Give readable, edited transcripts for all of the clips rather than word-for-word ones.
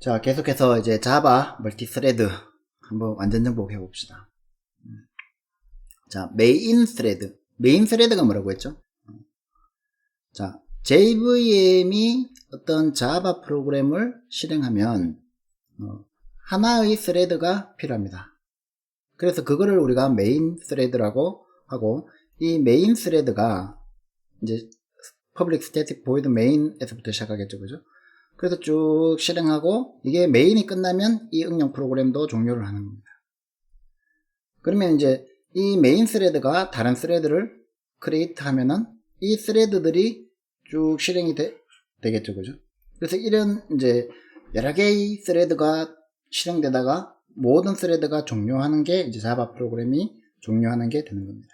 자, 계속해서 이제 자바 멀티스레드 한번 완전 정복 해봅시다. 자, 메인 스레드. 메인 스레드가 뭐라고 했죠? 자, JVM이 어떤 자바 프로그램을 실행하면 하나의 스레드가 필요합니다. 그래서 그거를 우리가 메인 스레드라고 하고, 이 메인 스레드가 이제 public static void main에서부터 시작하겠죠, 그죠? 그래서 쭉 실행하고, 이게 메인이 끝나면 이 응용 프로그램도 종료를 하는 겁니다. 그러면 이제 이 메인 스레드가 다른 스레드를 크리에이트 하면은 이 스레드들이 쭉 실행이 되겠죠, 그죠? 그래서 이런 이제 여러 개의 스레드가 실행되다가 모든 스레드가 종료하는 게 이제 자바 프로그램이 종료하는 게 되는 겁니다.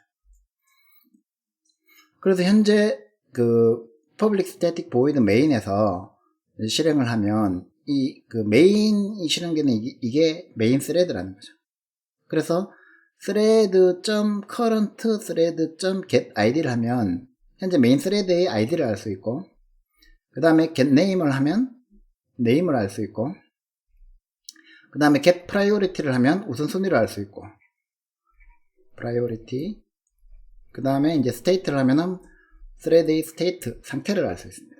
그래서 현재 그 public static void main에서 실행을 하면 이 그 메인이 실행되는 이게 메인 스레드라는 거죠. 그래서 thread.current thread.get id를 하면 현재 메인 스레드의 id를 알 수 있고, 그 다음에 get name을 하면 name을 알 수 있고, 그 다음에 get priority를 하면 우선순위를 알 수 있고, priority, 그 다음에 이제 state를 하면은 thread의 state 상태를 알 수 있습니다.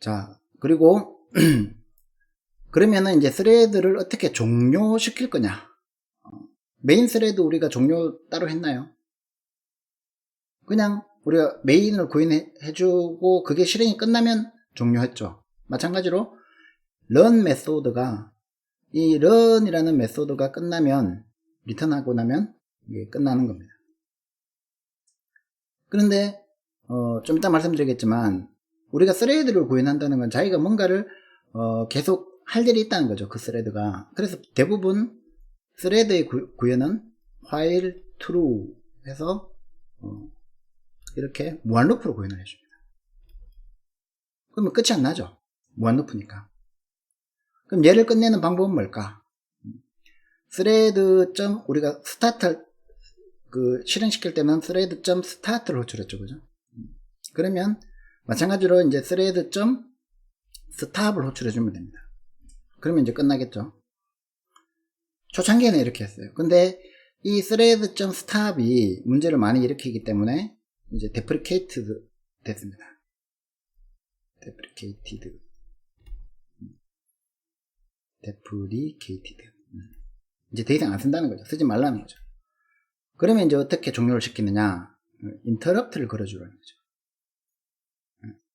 자, 그리고 그러면은 이제 스레드를 어떻게 종료시킬 거냐? 메인 스레드 우리가 종료 따로 했나요? 그냥 우리가 메인을 구인해주고 그게 실행이 끝나면 종료했죠. 마찬가지로 run 메소드가 이 run이라는 메소드가 끝나면 리턴하고 나면 이게 끝나는 겁니다. 그런데 좀 이따 말씀드리겠지만 우리가 스레드를 구현한다는 건 자기가 뭔가를 계속 할 일이 있다는 거죠. 그 스레드가. 그래서 대부분 스레드의 구현은 while true 해서 이렇게 무한루프로 구현을 해줍니다. 그러면 끝이 안 나죠. 무한루프니까. 그럼 얘를 끝내는 방법은 뭘까? thread. 우리가 스타트 그 실행시킬 때는 thread.start를 호출했죠. 그죠? 그러면 마찬가지로 이제 thread.stop을 호출해주면 됩니다. 그러면 이제 끝나겠죠. 초창기에는 이렇게 했어요. 근데 이 thread.stop이 문제를 많이 일으키기 때문에 이제 deprecated 됐습니다. deprecated. 이제 더 이상 안 쓴다는 거죠. 쓰지 말라는 거죠. 그러면 이제 어떻게 종료를 시키느냐? interrupt를 걸어주라는 거죠.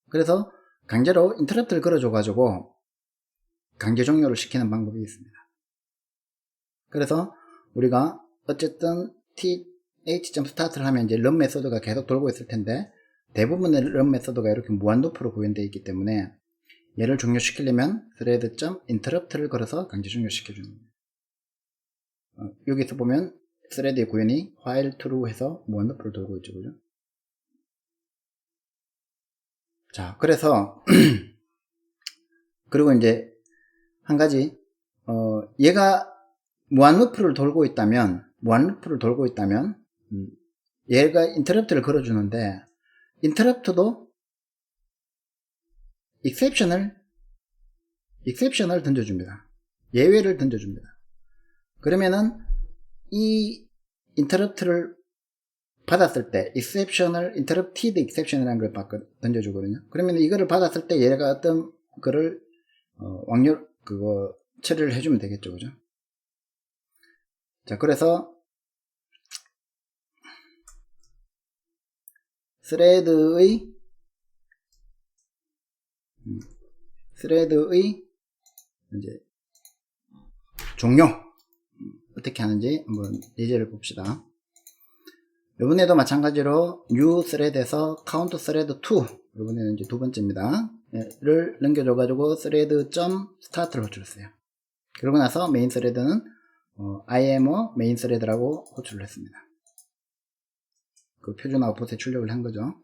그래서 강제로 interrupt를 걸어줘가지고 강제 종료를 시키는 방법이 있습니다. 그래서 우리가 어쨌든 th.start를 하면 이제 run 메소드가 계속 돌고 있을 텐데 대부분의 run 메소드가 이렇게 무한루프로 구현되어 있기 때문에 얘를 종료시키려면 thread.interrupt를 걸어서 강제 종료시켜주는 겁니다. 여기서 보면 thread의 구현이 while true 해서 무한루프를 돌고 있죠, 그죠? 자, 그래서 그리고 이제 한 가지 얘가 무한루프를 돌고 있다면 얘가 인터럽트를 걸어주는데 인터럽트도 exception을 던져줍니다. 예외를 던져줍니다. 그러면은 이 인터럽트를 받았을 때 interrupted exception이라는 걸 던져주거든요. 그러면 이거를 받았을 때 얘가 어떤 거를 처리를 해주면 되겠죠, 그죠? 자, 그래서 스레드의 이제 종료 어떻게 하는지 한번 예제를 봅시다. 이번에도 마찬가지로 new thread에서 count thread 2, 이번에는 이제 두 번째입니다. 를 넘겨줘가지고 thread.start를 호출했어요. 그러고 나서 메인 thread는 I am a main thread라고 호출을 했습니다. 그 표준 아웃풋에 출력을 한 거죠.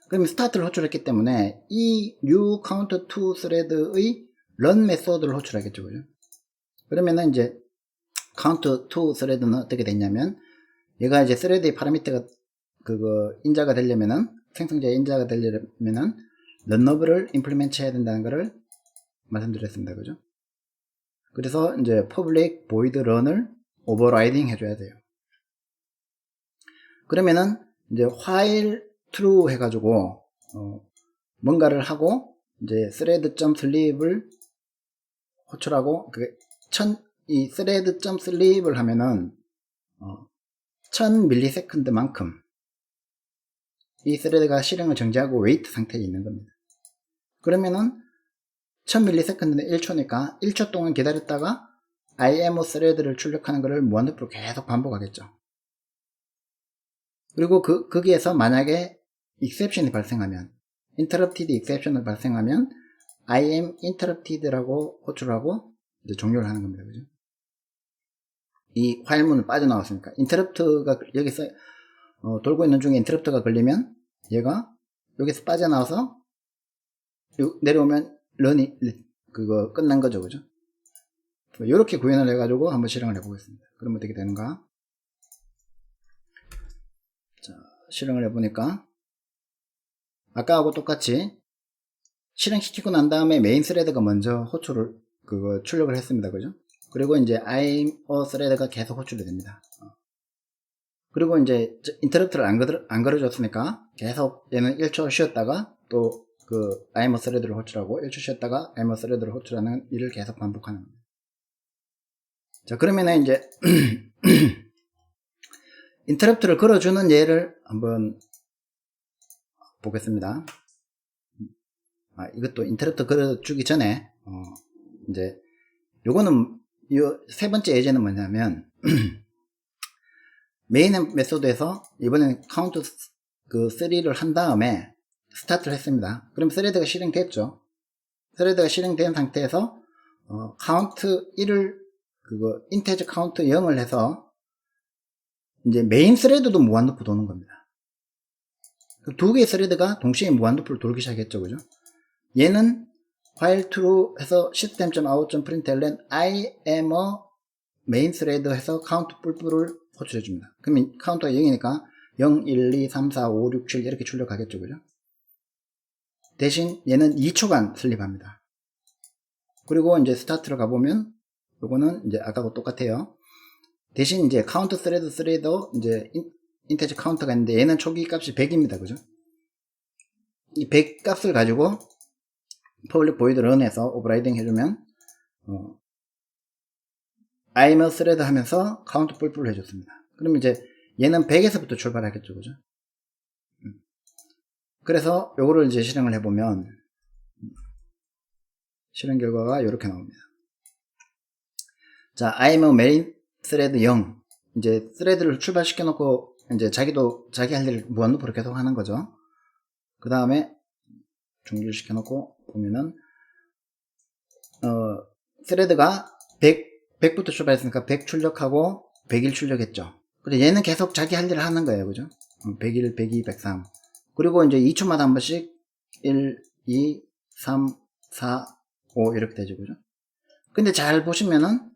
그럼 스타트를 호출했기 때문에 이 new count 2 thread의 run 메소드를 호출하겠죠, 그죠? 그러면은 이제 count 2 thread는 어떻게 됐냐면 얘가 이제 thread의 파라미터가 인자가 되려면은 생성자의 인자가 되려면은 런너블을 임플리멘트 해야 된다는 것을 말씀드렸습니다. 그죠? 그래서 이제 public void run을 overriding 해줘야 돼요. 그러면은 이제 while true 해가지고 뭔가를 하고 이제 thread.sleep을 호출하고 이 thread.sleep을 하면은 1000ms만큼 이 thread가 실행을 정지하고 웨이트 상태에 있는 겁니다. 그러면은 1000ms는 1초니까 1초 동안 기다렸다가 IMO thread를 출력하는 것을 무한루프로 계속 반복하겠죠. 그리고 거기에서 만약에 exception이 발생하면 interrupted exception이 발생하면 IM interrupted라고 호출하고 이제 종료를 하는 겁니다. 그죠? 이 화일문을 빠져나왔으니까 interrupt가 여기서 돌고 있는 중에 interrupt가 걸리면 얘가 여기서 빠져나와서 내려오면 런이 그거 끝난 거죠. 그죠? 이렇게 구현을 해가지고 한번 실행을 해보겠습니다. 그럼 어떻게 되는가? 자, 실행을 해보니까 아까하고 똑같이 실행시키고 난 다음에 메인 스레드가 먼저 호출을 출력을 했습니다. 그죠? 그리고 이제 IMO 스레드가 계속 호출이 됩니다. 그리고 이제 인터럽트를 안 걸어줬으니까 계속 얘는 1초 쉬었다가 또 IMO 스레드를 호출하고 1초 쉬었다가 IMO 스레드를 호출하는 일을 계속 반복하는 겁니다. 자, 그러면은 이제 인터럽트를 걸어주는 예를 한번 보겠습니다. 이것도 인터럽트 걸어주기 전에 이제 요거는 이 세 번째 예제는 뭐냐면 메인 메소드에서 이번에는 카운트 3를 한 다음에 스타트를 했습니다. 그럼 스레드가 실행됐죠. 스레드가 실행된 상태에서 카운트 1을 인테저 카운트 0을 해서 이제 메인 스레드도 무한루프 도는 겁니다. 두 개의 스레드가 동시에 무한루프를 돌기 시작했죠. 그죠? 얘는 while true 해서 system.out.println I am a main thread 해서 카운트 뿔뿔을 호출해 줍니다. 그러면 카운트가 0이니까 0, 1, 2, 3, 4, 5, 6, 7 이렇게 출력하겠죠. 그죠? 대신 얘는 2초간 슬립합니다. 그리고 이제 스타트로 가보면 요거는 이제 아까하고 똑같아요. 대신 이제 카운트 스레드 3도 이제 인테저 카운터가 있는데 얘는 초기 값이 100입니다. 그죠? 이 100 값을 가지고 public void run에서 오버라이딩 해주면 IMO thread 하면서 카운트 뿔뿔 해줬습니다. 그럼 이제 얘는 100에서부터 출발하겠죠. 그죠? 그래서 요거를 이제 실행을 해보면 실행 결과가 이렇게 나옵니다. 자, IMO main thread 0 이제 thread를 출발시켜 놓고 이제 자기도 자기 할 일을 무한루프로 계속 하는 거죠. 그 다음에 종료를 시켜 놓고 보면은 thread가 100부터 출발했으니까 100 출력하고 101 출력했죠. 그래 얘는 계속 자기 할 일을 하는 거예요. 그죠? 101, 102, 103 그리고 이제 2초마다 한 번씩 1, 2, 3, 4, 5 이렇게 되죠. 그죠? 근데 잘 보시면은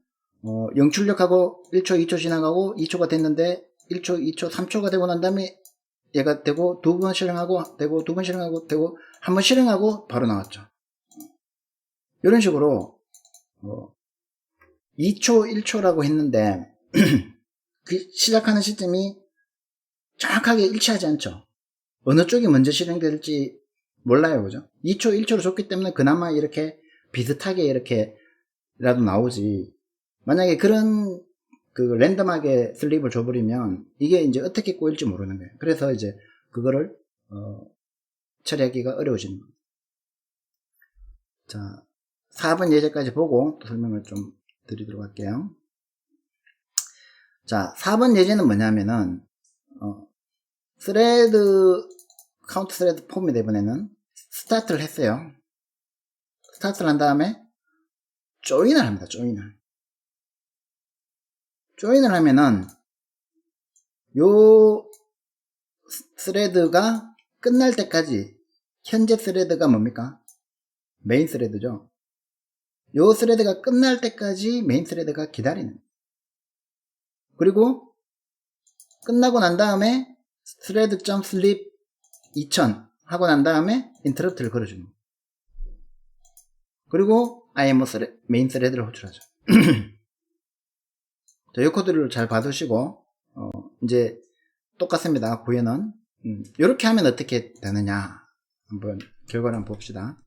0 출력하고 1초, 2초 지나가고 2초가 됐는데 1초, 2초, 3초가 되고 난 다음에 얘가 되고 두 번 실행하고 되고 두 번 실행하고 되고 한 번 실행하고 바로 나왔죠. 이런 식으로 2초, 1초라고 했는데 그 시작하는 시점이 정확하게 일치하지 않죠. 어느 쪽이 먼저 실행될지 몰라요. 그죠? 2초, 1초로 줬기 때문에 그나마 이렇게 비슷하게 이렇게라도 나오지. 만약에 그런 랜덤하게 슬립을 줘버리면 이게 이제 어떻게 꼬일지 모르는 거예요. 그래서 이제 그거를 처리하기가 어려워지는 겁니다. 자, 4번 예제까지 보고 또 설명을 좀 드리도록 할게요. 자, 4번 예제는 뭐냐면은 카운트 스레드 폼에 이번에는 스타트를 했어요. 스타트를 한 다음에 조인을 합니다. 조인을 하면은 요 스레드가 끝날 때까지 현재 스레드가 뭡니까? 메인 스레드죠. 요 스레드가 끝날 때까지 메인 스레드가 기다리는. 그리고 끝나고 난 다음에 thread.sleep 2000 하고 난 다음에 인터럽트를 걸어주는 거예요. 그리고 IMO 메인 스레드를 호출하죠. 자, 이 코드를 잘 봐두시고 이제 똑같습니다. 구현은 이렇게 하면 어떻게 되느냐 한번 결과를 한번 봅시다.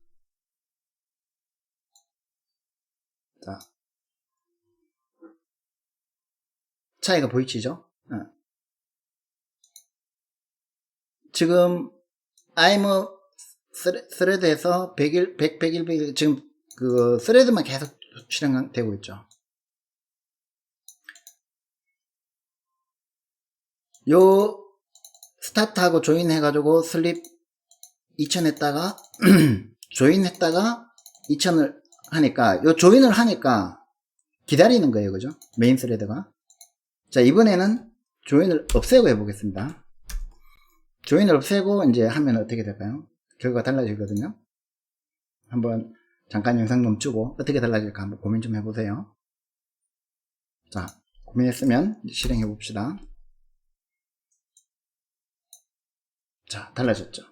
자, 차이가 보이시죠? 지금 IMO 스레드에서 100일, 100일 지금 그 스레드만 계속 실행되고 있죠. 요 스타트하고 조인 해가지고 슬립 2000 했다가 조인 했다가 2000을 하니까 요 조인을 하니까 기다리는 거예요. 그죠? 메인 스레드가. 자, 이번에는 조인을 없애고 해보겠습니다. 조인을 없애고 이제 하면 어떻게 될까요? 결과가 달라지거든요. 한번 잠깐 영상 멈추고 어떻게 달라질까 한번 고민 좀 해보세요. 자, 고민했으면 실행해 봅시다. 자, 달라졌죠.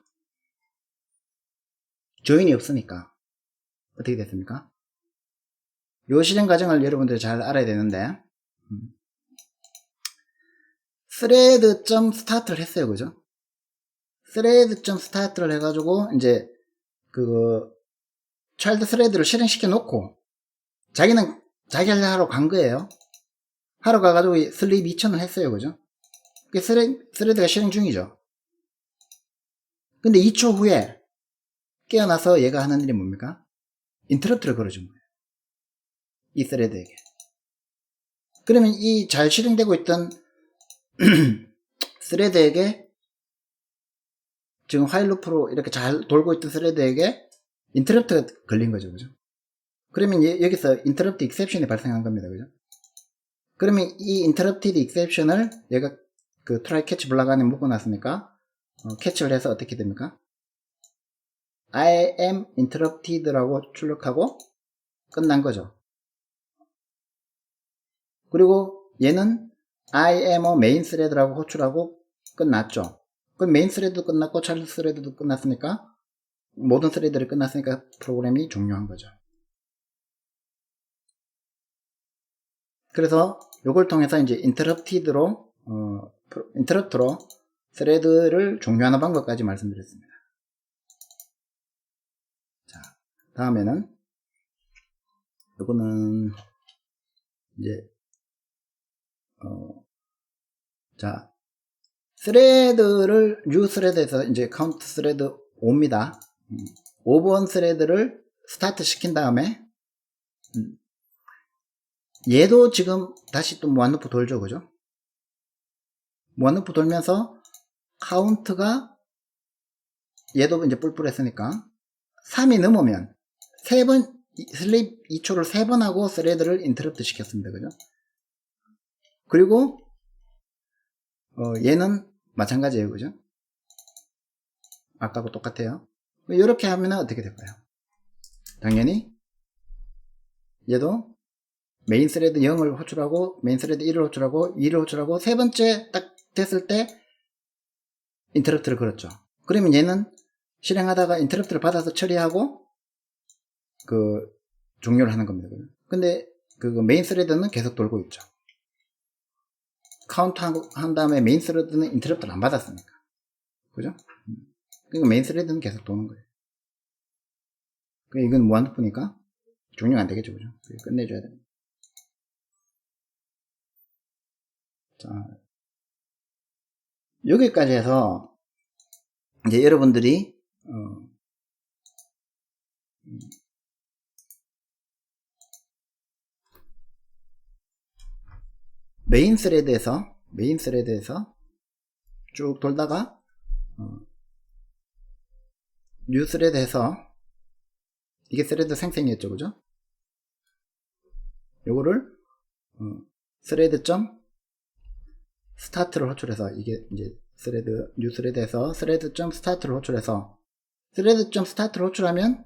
조인이 없으니까 어떻게 됐습니까? 요 실행 과정을 여러분들이 잘 알아야 되는데 thread.start를 했어요. 그죠? thread.start를 해가지고 이제 그 child thread를 실행시켜 놓고 자기는 자기 할 일 하러 간 거예요. 하러 가가지고 슬립 2000을 했어요. 그죠? thread가 실행 중이죠. 근데 2초 후에 깨어나서 얘가 하는 일이 뭡니까? 인터럽트를 걸어준 거예요. 이 thread에게. 그러면 이 잘 실행되고 있던 thread에게 지금 화일 루프로 이렇게 잘 돌고 있던 thread에게 인터럽트가 걸린 거죠. 그죠? 그러면 여기서 인터럽트 익셉션이 발생한 겁니다. 그죠? 그러면 이 interrupted exception을 얘가 그 try catch block 안에 묶어놨으니까 캐치를 해서 어떻게 됩니까? I am interrupted라고 출력하고 끝난 거죠. 그리고 얘는 I am a main thread라고 호출하고 끝났죠. 그럼 메인 스레드도 끝났고 차일드 스레드도 끝났으니까 모든 스레드들이 끝났으니까 프로그램이 종료한 거죠. 그래서 이걸 통해서 이제 인터럽트로 스레드를 종료하는 방법까지 말씀드렸습니다. 자, 다음에는 요거는 이제 자, 스레드를 new 스레드에서 이제 카운트 스레드 5입니다. 5번 스레드를 스타트 시킨 다음에 얘도 지금 다시 또 무한루프 돌죠. 그죠? 무한루프 돌면서 카운트가 얘도 이제 뿔뿔 했으니까 3이 넘으면 3번 슬립 2초를 3번 하고 스레드를 인터럽트 시켰습니다. 그죠? 그리고 얘는 마찬가지예요. 그죠? 아까하고 똑같아요. 이렇게 하면 어떻게 될까요? 당연히 얘도 메인 스레드 0을 호출하고 메인 스레드 1을 호출하고 2를 호출하고 세 번째 딱 됐을 때 인터럽트를 걸었죠. 그러면 얘는 실행하다가 인터럽트를 받아서 처리하고 그 종료를 하는 겁니다. 근데 그 메인 스레드는 계속 돌고 있죠. 카운트 한 다음에 메인 스레드는 인터럽트를 안 받았으니까. 그죠? 그러니까 메인 스레드는 계속 도는 거예요. 이건 무한루프니까 종료가 안 되겠죠. 그죠? 끝내줘야 됩니다. 자, 여기까지 해서 이제 여러분들이 메인 스레드에서 쭉 돌다가 뉴 스레드에서 이게 스레드 생성이었죠. 그죠? 요거를 스레드.점 스타트를 호출해서 이게 이제 스레드 뉴 스레드에서 스레드.점 스타트를 호출해서 스레드.점 스타트를 호출하면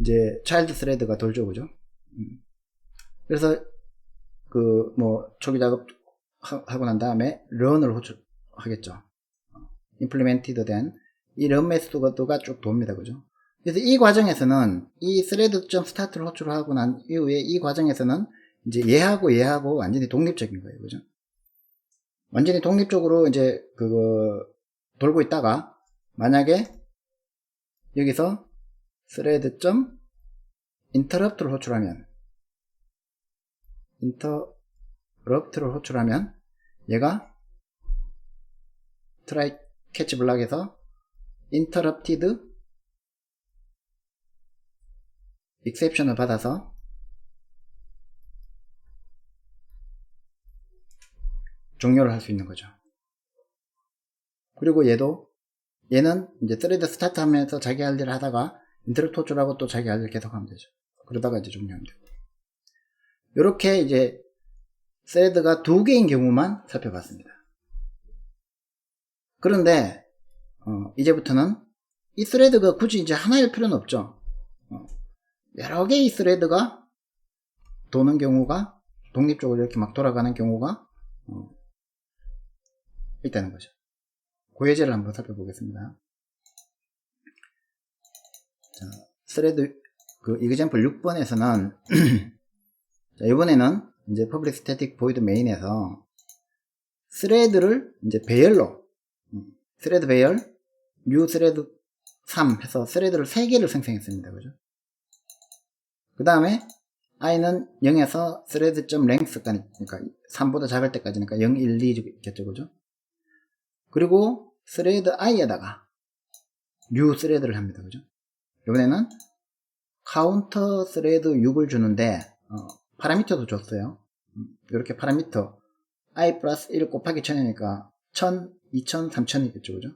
이제 차일드 스레드가 돌죠. 그죠? 그래서 그 뭐 초기 작업 하고 난 다음에 런을 호출하겠죠. implemented 된 이 런 메소드가 쭉 돕니다. 그죠? 그래서 이 과정에서는 이 thread.start를 호출하고 난 이후에 이 과정에서는 이제 얘하고 완전히 독립적인 거예요. 그죠? 완전히 독립적으로 이제 그거 돌고 있다가 만약에 여기서 thread.interrupt를 호출하면 얘가 try catch block에서 interrupted exception을 받아서 종료를 할 수 있는 거죠. 그리고 얘는 이제 thread 스타트 하면서 자기 할 일을 하다가 인터럽트 호출하고 또 자기 할 일 계속 하면 되죠. 그러다가 이제 종료하면 되고. 이렇게 이제 thread가 2개인 경우만 살펴봤습니다. 그런데 이제부터는 이 thread가 굳이 이제 하나일 필요는 없죠. 여러 개의 thread가 도는 경우가 독립적으로 이렇게 막 돌아가는 경우가 있다는 거죠. 그 예제를 한번 살펴보겠습니다. 자, thread 그 example 6번에서는 자, 이번에는 이제 public static void main에서 thread를 이제 배열로 thread 배열 new thread 3 해서 thread를 3개를 생성했습니다. 그죠? 그 다음에 i는 0에서 thread.length까지, 그러니까 3보다 작을 때까지니까 0, 1, 2 겠죠. 그죠? 그리고 thread i에다가 new thread를 합니다. 그죠? 이번에는 counter thread 6을 주는데 파라미터도 줬어요. 이렇게 파라미터 i 플러스 1 곱하기 1000이니까 1000, 2000, 3000이겠죠. 그죠?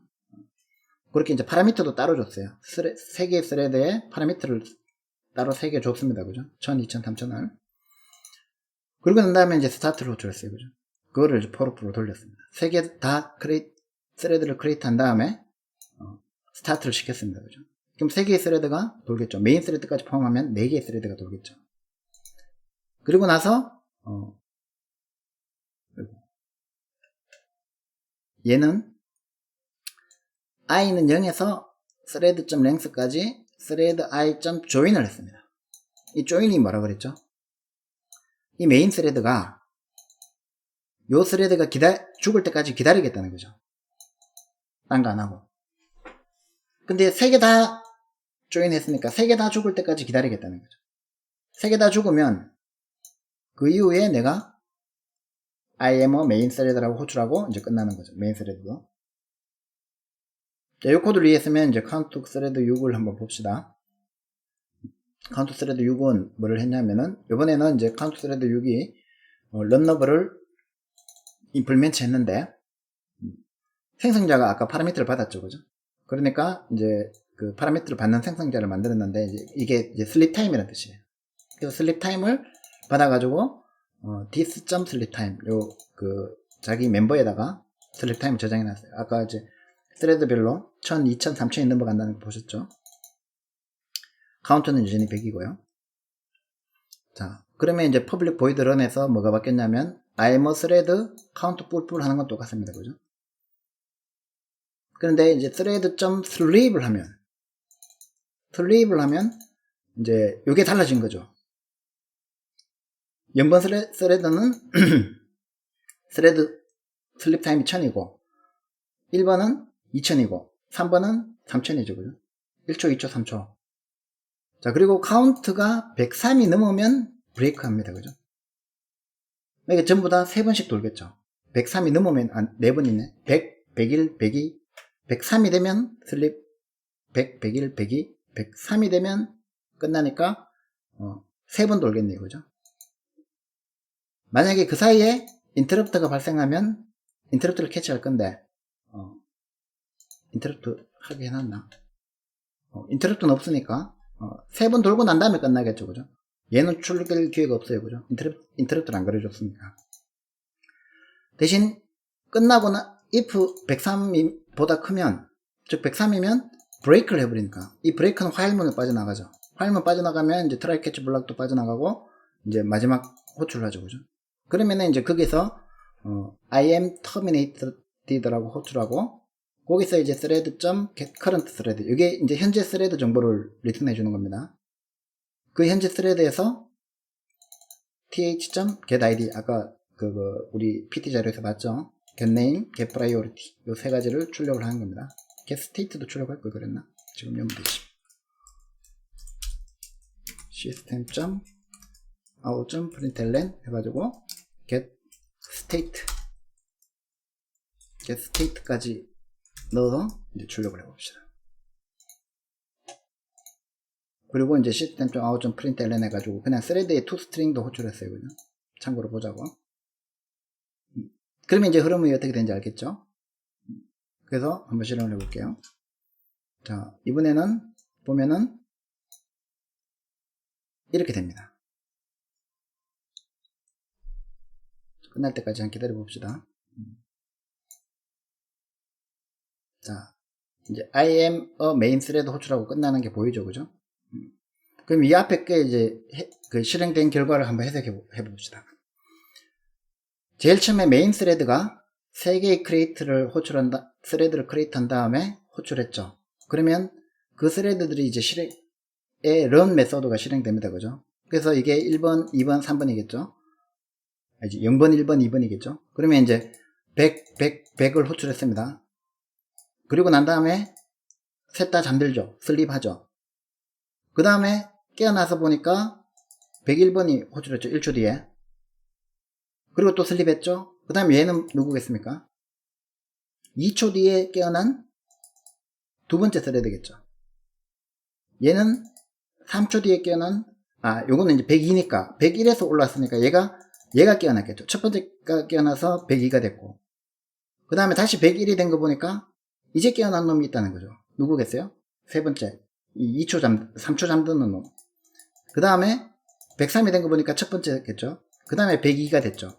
그렇게 이제 파라미터도 따로 줬어요. 3개의 스레드에 파라미터를 따로 3개 줬습니다. 그죠? 1000, 2000, 3000을. 그리고 난 다음에 이제 스타트를 호출했어요. 그죠? 그거를 이제 포르프로 돌렸습니다. 3개 다 스레드를 크리에이트 한 다음에 스타트를 시켰습니다. 그죠? 그럼 3개의 스레드가 돌겠죠. 메인 스레드까지 포함하면 4개의 스레드가 돌겠죠. 그리고 나서 얘는 i는 0에서 thread.length까지 thread i.join을 했습니다. 이 join이 뭐라 그랬죠? 이 메인 스레드가 요 스레드가 죽을 때까지 기다리겠다는 거죠. 딴 거 안 하고. 근데 3개 다 join 했으니까 3개 다 죽을 때까지 기다리겠다는 거죠. 3개 다 죽으면 그 이후에 내가 I am a main thread라고 호출하고 이제 끝나는 거죠. 메인 스레드도. 자, 이 코드를 이해했으면 이제 count thread 6을 한번 봅시다. count thread 6은 뭐를 했냐면은 이번에는 이제 count thread 6이 런너블을 임플멘트 했는데 생성자가 아까 파라미터를 받았죠. 그죠? 그러니까 이제 그 파라미터를 받는 생성자를 만들었는데 이게 이제 슬립 타임이라는 뜻이에요. 그래서 슬립 타임을 받아가지고 this.sleeptime 요 그 자기 멤버에다가 슬립 타임을 저장해 놨어요. 아까 이제 스레드별로 1000, 2000, 3000이 넘어간다는 거 보셨죠? 카운트는 여전히 100이고요. 자, 그러면 이제 public void run에서 뭐가 바뀌었냐면 I'm a thread count 뿔뿔 하는 건 똑같습니다. 그죠? 그런데 이제 thread.sleep을 하면 이제 요게 달라진 거죠. 0번 스레드는 스레드 슬립 타임이 1000이고 1번은 2000이고 3번은 3000이죠. 그죠? 1초, 2초, 3초. 자, 그리고 카운트가 103이 넘으면 브레이크 합니다. 그죠? 이게 전부 다 3번씩 돌겠죠. 103이 넘으면 4번 있네. 100, 101, 102, 103이 되면 슬립 100, 101, 102, 103이 되면 끝나니까 3번 돌겠네요. 그죠? 만약에 그 사이에 인터럽트가 발생하면 인터럽트를 캐치할 건데 인터럽트 하게 해놨나? 인터럽트는 없으니까 3번 돌고 난 다음에 끝나겠죠. 그죠? 얘는 출력될 기회가 없어요. 그죠? 인터럽트를 안 그려줬으니까. 대신 끝나거나 if 103보다 크면, 즉 103이면 브레이크를 해버리니까 이 브레이크는 화일문을 빠져나가죠. 화일문 빠져나가면 이제 트라이 캐치 블락도 빠져나가고 이제 마지막 호출을 하죠. 그죠? 그러면은 이제 거기서 I am terminated라고 호출하고 거기서 이제 thread.get current thread. 이게 이제 현재 thread 정보를 리턴해 주는 겁니다. 그 현재 thread에서 th.get id. 아까 우리 PT 자료에서 봤죠? get name, get priority. 요 세 가지를 출력을 하는 겁니다. get state도 출력할 걸 그랬나? 지금 연구되지. system.out.println 해가지고 get state까지 넣어서 이제 출력을 해봅시다. 그리고 이제 system.out.println 해가지고 그냥 thread의 toString도 호출했어요. 그죠? 참고로 보자고. 그러면 이제 흐름이 어떻게 되는지 알겠죠? 그래서 한번 실험을 해볼게요. 자, 이번에는 보면은 이렇게 됩니다. 끝날 때까지 한번 기다려 봅시다. 자, 이제 I am a main thread 호출하고 끝나는 게 보이죠, 그죠? 그럼 이 앞에 게 이제 그 실행된 결과를 한번 해석해 봅시다. 제일 처음에 메인 스레드가 3개의 크리에이트를 호출한다, 스레드를 크리에이트 한 다음에 호출했죠. 그러면 그 스레드들이 이제 run 메소드가 실행됩니다, 그죠? 그래서 이게 1번, 2번, 3번이겠죠? 0번, 1번, 2번이겠죠? 그러면 이제 100을 호출했습니다. 그리고 난 다음에 셋 다 잠들죠. 슬립하죠. 그 다음에 깨어나서 보니까 101번이 호출했죠. 1초 뒤에. 그리고 또 슬립했죠. 그 다음에 얘는 누구겠습니까? 2초 뒤에 깨어난 두 번째 스레드겠죠. 얘는 3초 뒤에 깨어난, 요거는 이제 102니까 101에서 올라왔으니까 얘가 깨어났겠죠. 첫 번째가 깨어나서 102가 됐고, 그 다음에 다시 101이 된 거 보니까 이제 깨어난 놈이 있다는 거죠. 누구겠어요? 세 번째, 3초 잠드는 놈. 그 다음에 103이 된 거 보니까 첫 번째겠죠. 그 다음에 102가 됐죠.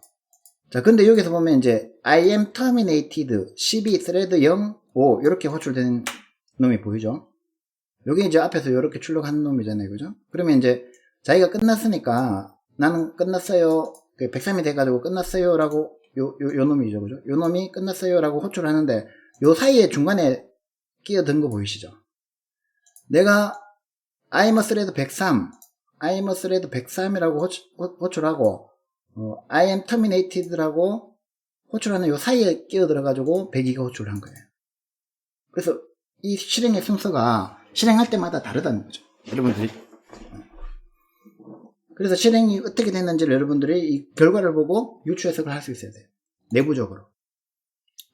자, 근데 여기서 보면 이제 I am terminated 12 thread 0 5 이렇게 호출된 놈이 보이죠. 여기 이제 앞에서 이렇게 출력한 놈이잖아요, 그죠? 그러면 이제 자기가 끝났으니까 나는 끝났어요, 103이 돼가지고 끝났어요 라고 요 놈이죠, 그죠? 요 놈이 끝났어요 라고 호출을 하는데 요 사이에 중간에 끼어든 거 보이시죠? 내가 I'm a thread 103 I'm a thread 103이라고 호출하고 I am terminated라고 호출하는 요 사이에 끼어들어가지고 102가 호출을 한 거예요. 그래서 이 실행의 순서가 실행할 때마다 다르다는 거죠, 여러분들이. 그래서 실행이 어떻게 됐는지를 여러분들이 이 결과를 보고 유추 해석을 할 수 있어야 돼요. 내부적으로.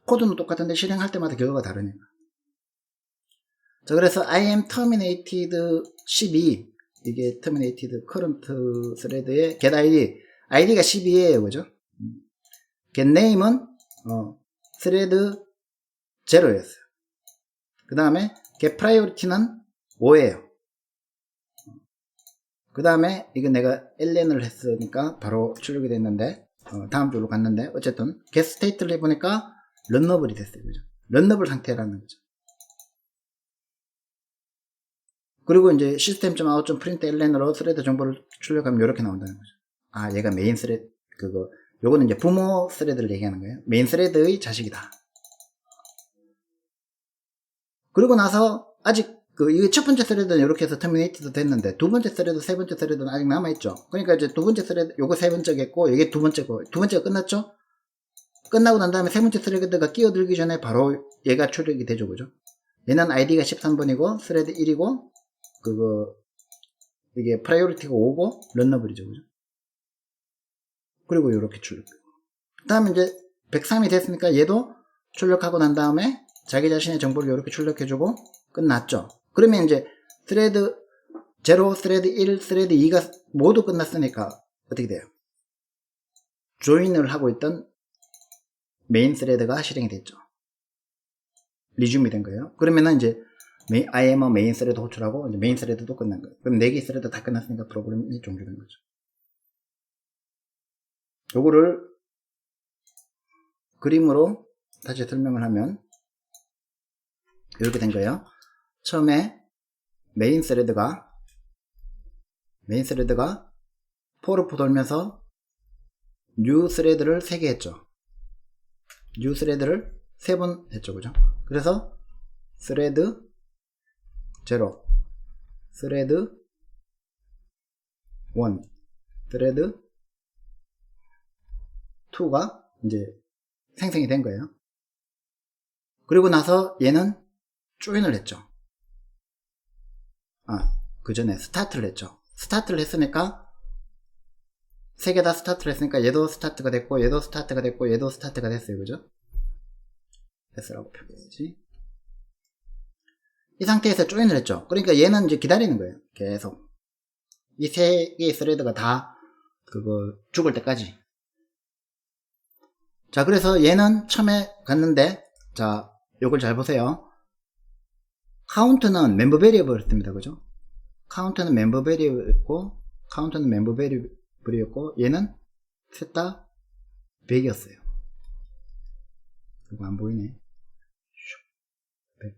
코드는 똑같은데 실행할 때마다 결과가 다르니까. 자, 그래서 I am terminated 12, 이게 terminated current thread의 get id가 12예요, 그죠? get name은 thread 0였어요. 그 다음에 get priority는 5예요. 그 다음에 이건 내가 ln을 했으니까 바로 출력이 됐는데 다음 줄로 갔는데, 어쨌든 get state를 해보니까 런너블이 됐어요, 그죠? 런너블 상태라는 거죠. 그리고 이제 system.out.println으로 스레드 정보를 출력하면 이렇게 나온다는 거죠. 얘가 메인 스레드, 요거는 이제 부모 스레드를 얘기하는 거예요. 메인 스레드의 자식이다. 그리고 나서 아직 이게 첫 번째 스레드는 이렇게 해서 터미네이트도 됐는데, 두 번째 스레드, 세 번째 스레드는 아직 남아있죠. 그러니까 이제 두 번째 스레드, 요거 세 번째겠고, 이게 두 번째고, 두 번째가 끝났죠? 끝나고 난 다음에 세 번째 스레드가 끼어들기 전에 바로 얘가 출력이 되죠, 그죠? 얘는 ID가 13번이고, 스레드 1이고, 이게 프라이오리티가 5고, 런너블이죠, 그죠? 그리고 이렇게 출력. 그 다음에 이제 103이 됐으니까 얘도 출력하고 난 다음에 자기 자신의 정보를 이렇게 출력해주고 끝났죠. 그러면 이제 스레드 0, 스레드 1, 스레드 2가 모두 끝났으니까 어떻게 돼요? 조인을 하고 있던 메인 스레드가 실행이 됐죠. 리줌이 된 거예요. 그러면은 이제 I am a main 스레드 호출하고 이제 메인 스레드도 끝난 거예요. 그럼 4개 스레드 다 끝났으니까 프로그램이 종료된 거죠. 요거를 그림으로 다시 설명을 하면 이렇게 된 거예요. 처음에 메인 스레드가 포르프 돌면서 뉴 스레드를 3개 했죠. 뉴 스레드를 3번 했죠, 그죠? 그래서 thread 0, thread 1, thread 2가 이제 생성이 된 거예요. 그리고 나서 얘는 조인을 했죠. 그 전에 스타트를 했죠. 스타트를 했으니까 세 개 다 스타트를 했으니까 얘도 스타트가 됐고 얘도 스타트가 됐고 얘도 스타트가 됐어요. 그죠? S라고 표기해야지. 이 상태에서 조인을 했죠. 그러니까 얘는 이제 기다리는 거예요. 계속 이 세 개의 스레드가 다 그거 죽을 때까지. 자, 그래서 얘는 처음에 갔는데, 자, 요걸 잘 보세요. 카운트는 멤버 베리어블이었습니다. 그죠? 카운트는 멤버 베리어블이었고, 카운트는 멤버 베리어블이었고, 얘는 셋 다 100이었어요. 이거 안 보이네. 100.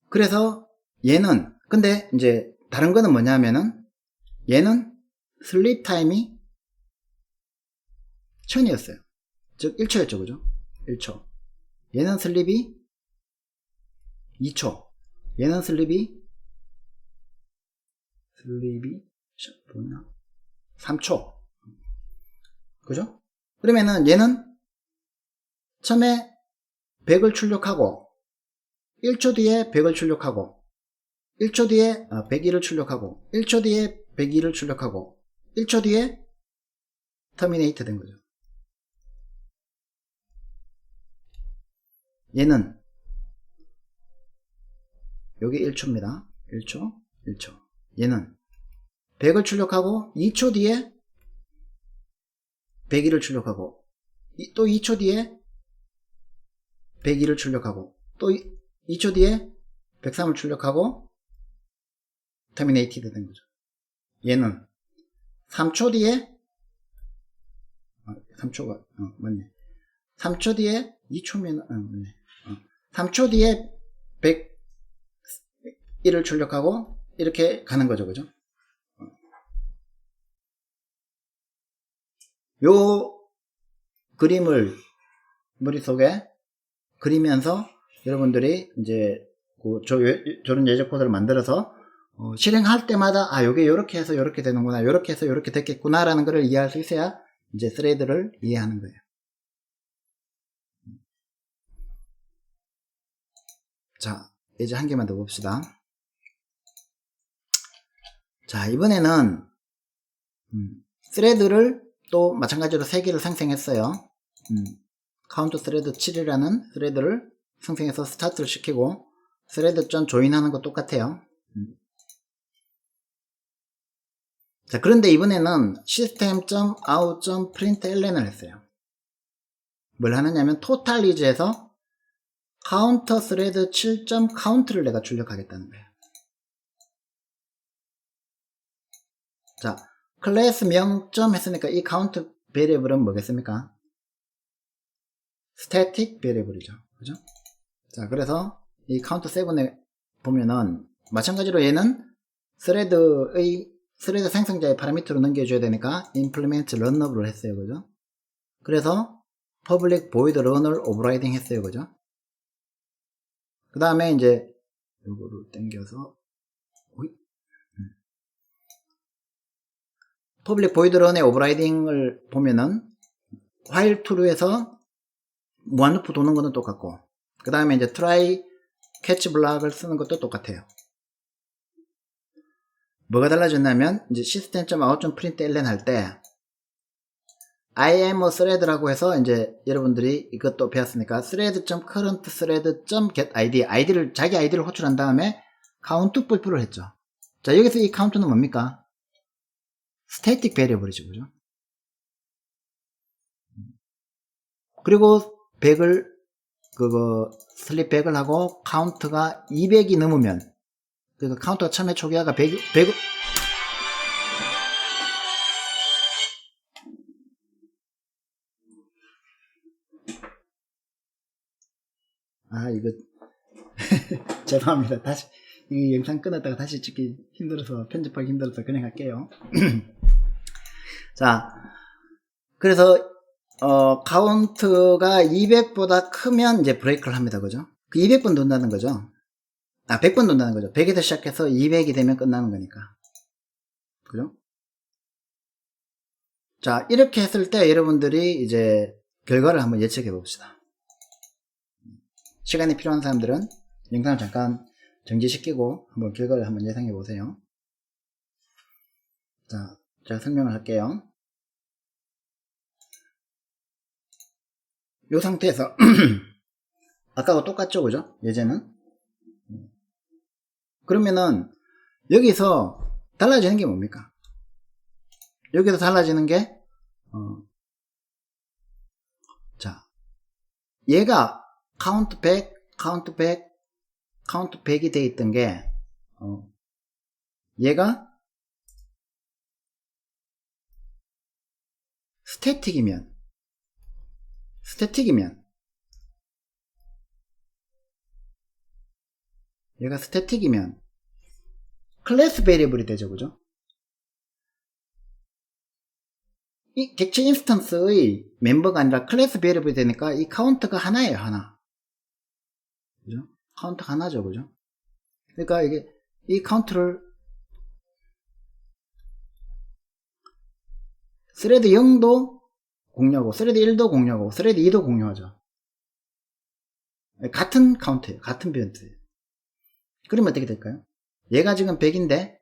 그래서 얘는, 근데 이제 다른 거는 뭐냐면은, 얘는 슬립 타임이 1000이었어요. 즉 1초였죠. 그죠? 1초. 얘는 슬립이 2초. 얘는 슬립이 보이나? 3초. 그죠? 그러면은 얘는 처음에 100을 출력하고 1초 뒤에 100을 출력하고 1초 뒤에 101을 출력하고 1초 뒤에 102를 출력하고 1초 뒤에 터미네이트 된 거죠. 얘는 여기 1초입니다. 1초. 얘는 100을 출력하고 2초 뒤에 102를 출력하고 또 2초 뒤에 102를 출력하고 또 2초 뒤에 103을 출력하고 터미네이티드 된 거죠. 얘는 3초 뒤에 3초가 맞네. 3초 뒤에 2초면 맞네. 3초 뒤에 101을 출력하고 이렇게 가는 거죠. 그죠? 요 그림을 머릿속에 그리면서 여러분들이 이제 저런 예제 코드를 만들어서 실행할 때마다 요게 요렇게 해서 요렇게 되는구나, 요렇게 해서 요렇게 됐겠구나 라는 것을 이해할 수 있어야 이제 스레드를 이해하는 거예요. 자, 예제 한 개만 더 봅시다. 자, 이번에는 스레드를 또 마찬가지로 3개를 생성했어요. 카운트 스레드 7이라는 스레드를 생성해서 스타트를 시키고 스레드.join 하는 거 똑같아요. 자, 그런데 이번에는 system.out.println을 했어요. 뭘 하느냐면 totalIs에서 counter thread 7.count를 내가 출력하겠다는 거예요. 자, 클래스 명점 했으니까 이 count variable은 뭐겠습니까? static variable이죠. 그죠? 자, 그래서 이 count 7에 보면은 마찬가지로 얘는 스레드 생성자의 파라미터로 넘겨줘야 되니까 implement run업을 했어요. 그죠? 그래서 public void run을 overriding 했어요. 그죠? 그 다음에 이제 요거를 당겨서 public void run의 overriding을 보면은 while true에서 무한루프 도는 거는 똑같고 그 다음에 이제 try catch block을 쓰는 것도 똑같아요. 뭐가 달라졌냐면 이제 system.out.println 할 때 I am a thread라고 해서 이제 여러분들이 이것도 배웠으니까 thread.current thread.get id 자기 id를 호출한 다음에 count 불표를 했죠. 자, 여기서 이 count는 뭡니까? static variable이죠. 그죠? 그리고 100을 슬립 100을 하고 카운트가 200이 넘으면 그러니까 카운트가 처음에 초기화가 100 이거 죄송합니다. 다시 이 영상 끊었다가 다시 찍기 힘들어서 편집하기 힘들어서 그냥 할게요. 자, 그래서 카운트가 200보다 크면 이제 브레이크를 합니다. 그죠? 그 200번 돈다는 거죠. 100번 돈다는 거죠. 100에서 시작해서 200이 되면 끝나는 거니까. 그죠? 자, 이렇게 했을 때 여러분들이 이제 결과를 한번 예측해 봅시다. 시간이 필요한 사람들은 영상을 잠깐 정지시키고 한번 결과를 한번 예상해 보세요. 자, 제가 설명을 할게요. 이 상태에서 아까와 똑같죠, 그죠? 예제는. 그러면은 여기서 달라지는 게 뭡니까? 여기서 달라지는 게 자, 얘가 카운트 100, 카운트 100, 카운트 100이 돼 있던 게 얘가 스태틱이면 얘가 스태틱이면 클래스 베리어블이 되죠, 그죠? 이 객체 인스턴스의 멤버가 아니라 클래스 베리어블이 되니까 이 카운트가 하나예요, 하나. 그죠? 카운트가 하나죠, 그죠? 그러니까 이게 이 카운트를 스레드 0도 공유하고 스레드 1도 공유하고 스레드 2도 공유하죠. 같은 카운트예요. 같은 변수예요. 그러면 어떻게 될까요? 얘가 지금 100인데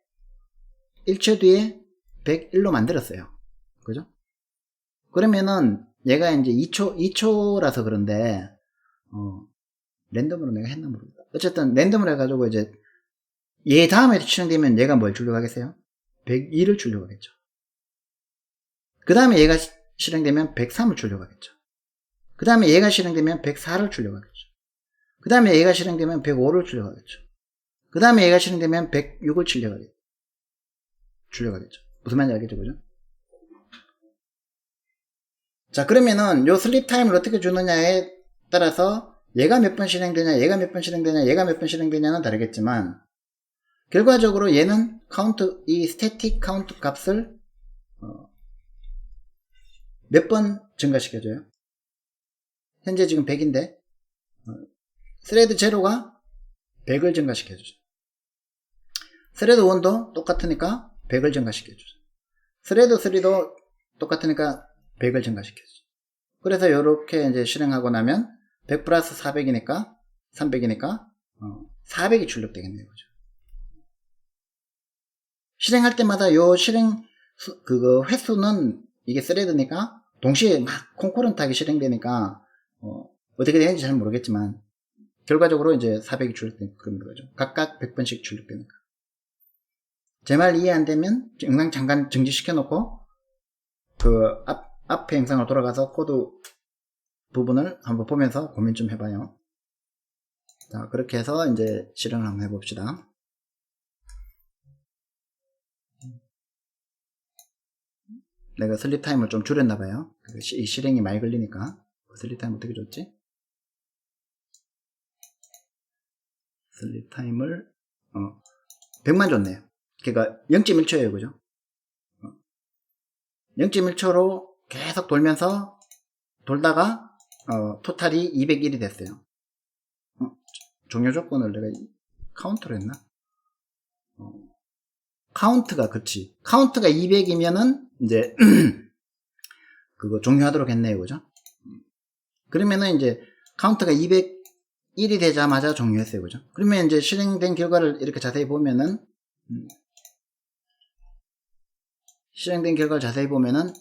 1초 뒤에 101로 만들었어요. 그죠? 그러면은 얘가 이제 2초라서 그런데 랜덤으로 내가 했나 모르겠다. 어쨌든 랜덤으로 해가지고 이제 얘 다음에 실행되면 얘가 뭘 주려고 하겠어요? 102를 주려고 하겠죠. 그 다음에 얘가 실행되면 103을 주려고 하겠죠. 그 다음에 얘가 실행되면 104를 주려고 하겠죠. 그 다음에 얘가 실행되면 105를 주려고 하겠죠. 그 다음에 얘가 실행되면 106을 주려고 하겠죠. 무슨 말인지 알겠죠, 그죠? 자, 그러면은 요 슬립 타임을 어떻게 주느냐에 따라서 얘가 몇 번 실행되냐, 얘가 몇 번 실행되냐, 얘가 몇 번 실행되냐는 다르겠지만 결과적으로 얘는 카운트, 이 스태틱 카운트 값을 몇 번 증가시켜줘요? 현재 지금 100인데 스레드 0가 100을 증가시켜주죠. 스레드 1도 똑같으니까 100을 증가시켜주죠. 스레드 3도 똑같으니까 100을 증가시켜주죠. 그래서 이렇게 이제 실행하고 나면 100 플러스 400이니까 300이니까 400이 출력되겠네요. 그죠? 실행할 때마다 요 실행 그거 횟수는 이게 스레드니까 동시에 막 콘코런트하게 실행되니까 어떻게 되는지 잘 모르겠지만 결과적으로 이제 400이 출력되는 그런 거죠. 각각 100번씩 출력되니까. 제 말 이해 안 되면 영상 잠깐 정지시켜 놓고 그 앞에 영상을 돌아가서 코드 부분을 한번 보면서 고민 좀 해봐요. 자, 그렇게 해서 이제 실행을 한번 해봅시다. 내가 슬립 타임을 좀 줄였나봐요. 이 실행이 많이 걸리니까. 슬립 타임 어떻게 줬지? 슬립 타임을 100만 줬네요. 그러니까 0.1초예요, 그죠? 0.1초로 계속 돌면서 돌다가 토탈이 201이 됐어요. 종료 조건을 내가 카운트로 했나? 카운트가 그치. 카운트가 200이면은 이제 그거 종료하도록 했네요, 그죠? 그러면은 이제 카운트가 201이 되자마자 종료했어요, 그죠? 그러면 이제 실행된 결과를 이렇게 자세히 보면은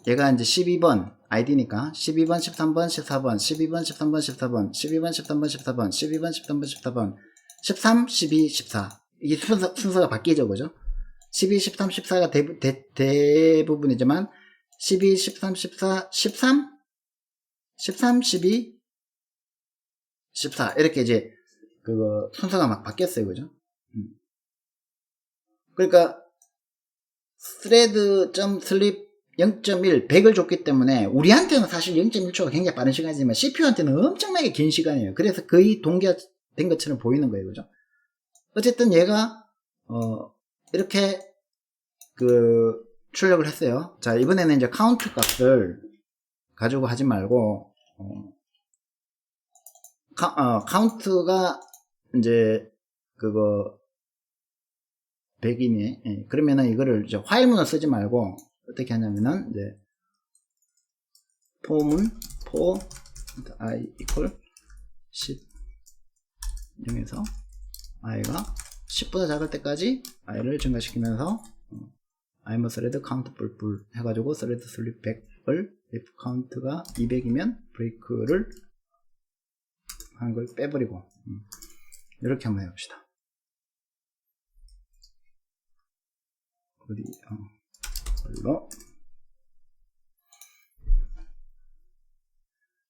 얘가 이제 12번 아이디니까 12번, 13번, 14번, 12번, 13번, 14번, 12번, 13번, 14번, 12번, 13번, 14번, 13, 12, 14 이게 순서가 바뀌죠, 그죠? 12, 13, 14가 대부분이지만 12, 13, 14, 13, 12, 14 이렇게 이제 그거 순서가 막 바뀌었어요, 그죠? 그러니까 thread.sleep 0.1 100을 줬기 때문에 우리한테는 사실 0.1초가 굉장히 빠른 시간이지만 CPU한테는 엄청나게 긴 시간이에요. 그래서 거의 동기화된 것처럼 보이는 거예요, 그죠? 어쨌든 얘가 이렇게 그 출력을 했어요. 자, 이번에는 이제 카운트 값을 가지고 하지 말고 카운트가 이제 그거 100이네. 예, 그러면은 이거를 이제 화일문을 쓰지 말고 어떻게 하냐면은 이제 for문 for i equal 10 0에서 i가 10보다 작을 때까지 i를 증가시키면서 I'm a thread count 뿔뿔 해가지고 thread sleep 100을 if count가 200이면 브레이크를 하는 걸 빼버리고 이렇게 한번 해봅시다. 어디 걸로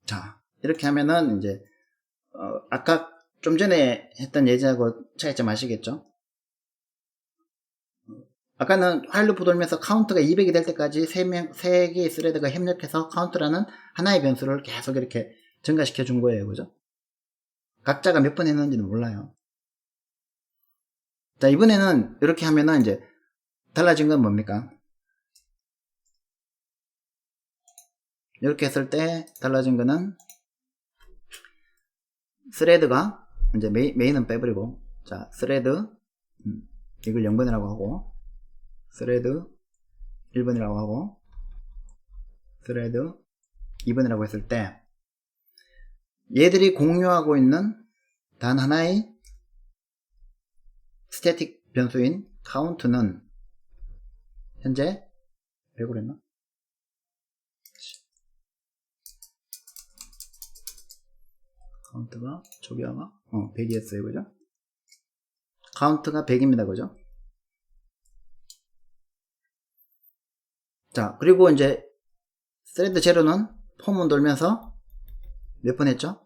자 이렇게 하면은 이제 아까 좀 전에 했던 예제하고 차이점 아시겠죠? 아까는 while loop 돌면서 카운트가 200이 될 때까지 3개의 스레드가 협력해서 카운트라는 하나의 변수를 계속 이렇게 증가시켜 준 거예요. 그죠? 각자가 몇 번 했는지는 몰라요. 자, 이번에는 이렇게 하면은 이제 달라진 건 뭡니까? 이렇게 했을 때 달라진 거는 스레드가 이제 메인은 빼버리고 자, 스레드 이걸 0번이라고 하고 스레드 1번이라고 하고 스레드 2번이라고 했을 때 얘들이 공유하고 있는 단 하나의 스태틱 변수인 카운트는 현재 100으로 했나? 카운트가 초기화가 100이었어요. 그죠? 카운트가 100입니다. 그죠? 자, 그리고 이제 스레드 제로는 폼은 돌면서 몇 번 했죠?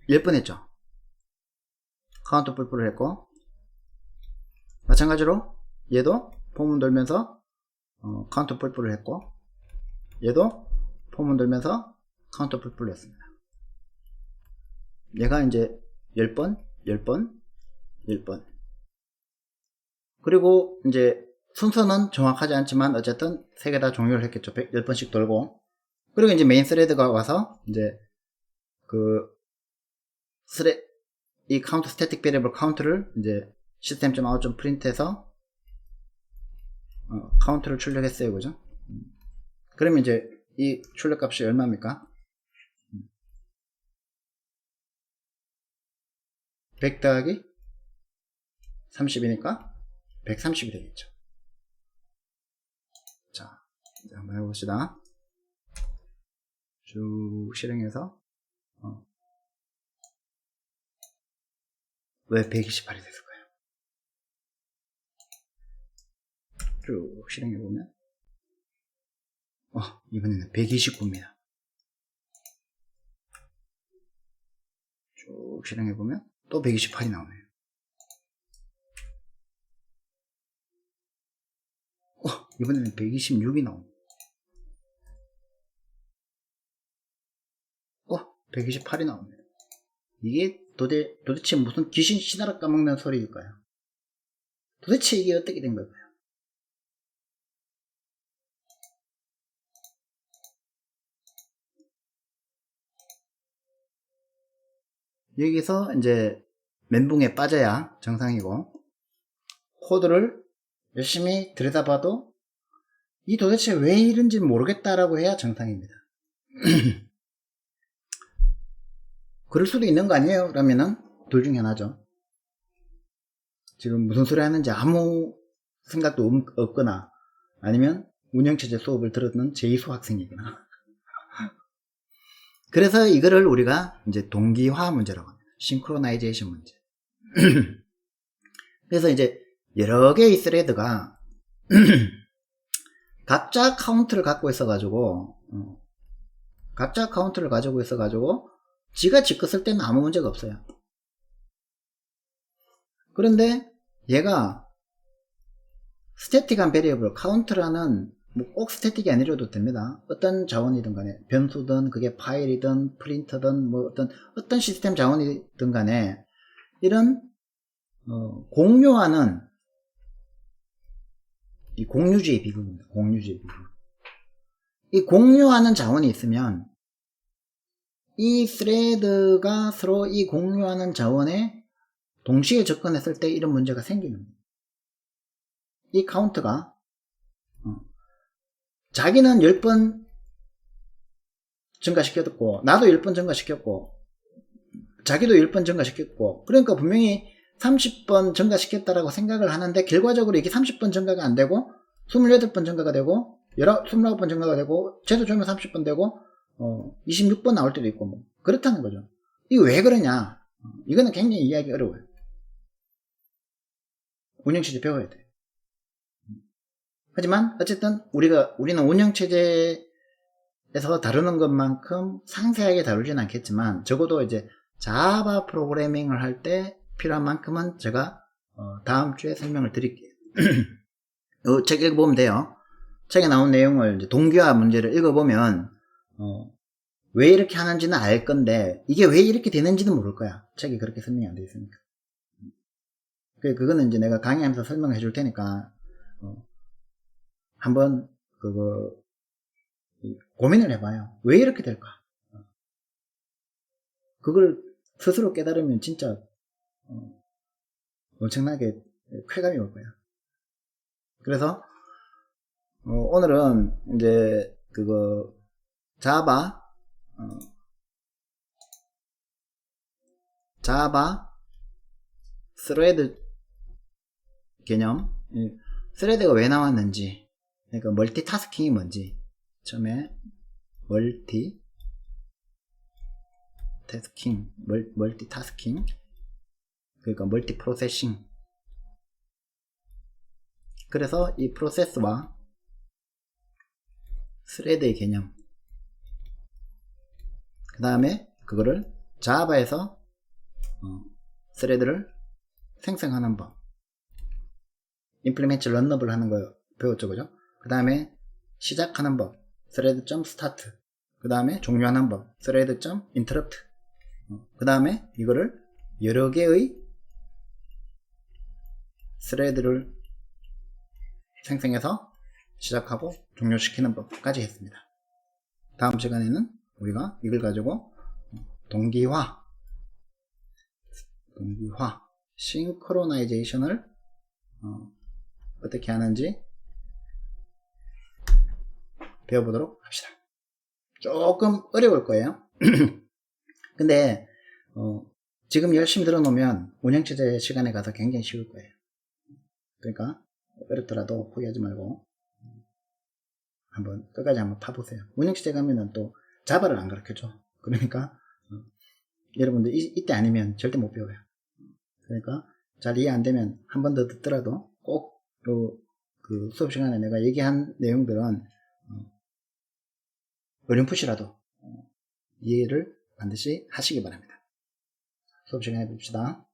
10번 했죠? 카운트 뿔뿔을 했고 마찬가지로 얘도 폼은 돌면서 카운트 뿔뿔을 했고 얘도 폼은 돌면서 카운트 뿔뿔을 했습니다. 얘가 이제 10번, 10번, 10번 그리고 이제 순서는 정확하지 않지만 어쨌든 3개 다 종료를 했겠죠. 10번씩 돌고 그리고 이제 메인 스레드가 와서 이제 이 카운트 스태틱 베리어블 카운트를 이제 system.out.print 해서 카운트를 출력했어요. 그죠? 그러면 이제 이 출력 값이 얼마입니까? 100 더하기 30이니까 130이 되겠죠. 자, 이제 한번 해봅시다. 쭉 실행해서 왜 128이 됐을까요? 쭉 실행해보면 이번에는 129입니다. 쭉 실행해보면 또 128이 나오네요. 이번에는 126이 나옵니다. 128이 나옵니다. 이게 도대체 무슨 귀신 씨나라 까먹는 소리일까요? 도대체 이게 어떻게 된 걸까요? 여기서 이제 멘붕에 빠져야 정상이고 코드를 열심히 들여다봐도 이 도대체 왜 이런지 모르겠다라고 해야 정상입니다. 그럴 수도 있는 거 아니에요? 그러면은 둘 중에 하나죠. 지금 무슨 소리 하는지 아무 생각도 없거나 아니면 운영체제 수업을 들었는 제2수 학생이거나 그래서 이거를 우리가 이제 동기화 문제라고 합니다. 싱크로나이제이션 문제. 그래서 이제 여러 개의 스레드가 각자 카운트를 갖고 있어가지고 각자 카운트를 가지고 있어가지고 지가 지 거 쓸 때는 아무 문제가 없어요. 그런데 얘가 스태틱한 베리어블 카운트라는 뭐 꼭 스태틱이 아니라도 됩니다. 어떤 자원이든 간에 변수든 그게 파일이든 프린터든 뭐 어떤 시스템 자원이든 간에 이런 공유하는 이 공유주의 비극입니다. 공유주의 비극. 이 공유하는 자원이 있으면 이 스레드가 서로 이 공유하는 자원에 동시에 접근했을 때 이런 문제가 생기는 거예요. 이 카운트가 자기는 10번 증가시켰고 나도 10번 증가시켰고 자기도 10번 증가시켰고 그러니까 분명히 30번 증가시켰다라고 생각을 하는데 결과적으로 이게 30번 증가가 안 되고 28번 증가가 되고 29번 증가가 되고 쟤도 조면 30번 되고 26번 나올 때도 있고 뭐 그렇다는 거죠. 이거 왜 그러냐? 이거는 굉장히 이해하기 어려워요. 운영체제 배워야 돼. 하지만 어쨌든 우리는 운영체제에서 다루는 것만큼 상세하게 다루진 않겠지만 적어도 이제 자바 프로그래밍을 할 때 필요한 만큼은 제가 다음 주에 설명을 드릴게요. 책 읽어보면 돼요. 책에 나온 내용을 이제 동기화 문제를 읽어보면 왜 이렇게 하는지는 알 건데 이게 왜 이렇게 되는지는 모를 거야. 책이 그렇게 설명이 안 되어 있으니까. 그거는 이제 내가 강의하면서 설명해 줄 테니까 한번 그거 고민을 해봐요. 왜 이렇게 될까? 그걸 스스로 깨달으면 진짜 엄청나게 쾌감이 올 거야. 그래서 오늘은 이제 그거 자바 스레드 개념, 스레드가 왜 나왔는지, 그러니까 멀티타스킹이 뭔지 처음에 멀티타스킹 그러니까 멀티프로세싱. 그래서 이 프로세스와 스레드의 개념, 그 다음에 그거를 자바에서 스레드를 생성하는 법, 임플리멘트 런너블 하는 거 배웠죠, 그죠? 그 다음에 시작하는 법, thread.start. 그 다음에 종료하는 법, thread.interrupt. 그 다음에 이거를 여러 개의 스레드를 생성해서 시작하고 종료시키는 법까지 했습니다. 다음 시간에는 우리가 이걸 가지고 동기화, 싱크로나이제이션을 어떻게 하는지 배워보도록 합시다. 조금 어려울 거예요. 근데 지금 열심히 들어놓으면 운영체제 시간에 가서 굉장히 쉬울 거예요. 그러니까 어렵더라도 포기하지 말고 한번 끝까지 한번 파보세요. 운영체제 가면은 또 자바를 안 가르쳐줘. 그러니까 여러분들 이때 아니면 절대 못 배워요. 그러니까 잘 이해 안 되면 한 번 더 듣더라도 꼭 그 수업 시간에 내가 얘기한 내용들은 어렴풋이라도 이해를 반드시 하시기 바랍니다. 수업 시간에 봅시다.